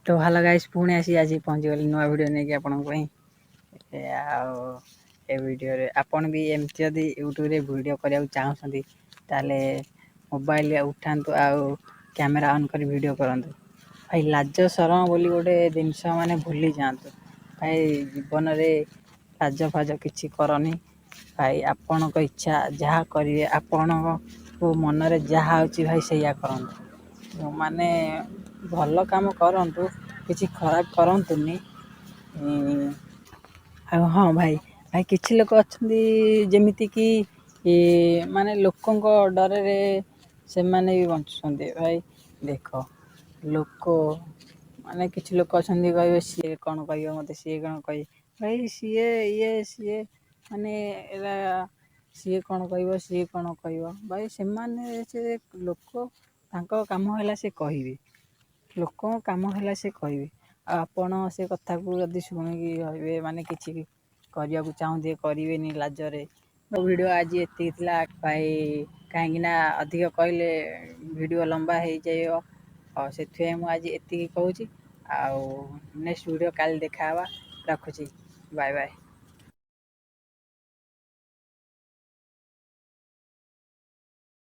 तो भल गाइस पुणी आसी आज पहुँचीगली नुआ वीडियो नहीं कि आपण वीडियो रे आपण भी एमती जदि यूट्यूब रे वीडियो करने चाहते ताले मोबाइल उठातु आउ कैमेरा ऑन कर वीडियो करंतु भाई लाज शरम बोली गोटे जिनस माने भूली जातु भाई जीवन रे लाज फाज किछि करनी भाई आपण को इच्छा जहाँ करिए आपण को मन रे जहाँ होची भाई सैया करंतु जो माने भल काम करंतु किछि खराब करंतुनी। हाँ भाई भाई किछि लोक अछंती जेमिति कि माने लोकंक डर रे से माने भी बंचुछंती भाई देख लोक माने किछि लोक अछंती कहबे सी कोन कहबो मते सी कोन कहि भाई सीए ये सीए माने एला सी कोन कहबो भाई से माने से लोक तांको काम होला से कहिबे लोक काम है से कहे आपण से कथा को यदि शुणिकी रे माने किसी करने को चाहते करेनि लाजरे वीडियो आज ये भाई कहीं अधिक कहले वीडियो लंबा हो जाए से मुझे एति कहूँ नेक्स्ट वीडियो काली देखा रखुची बाय बाय।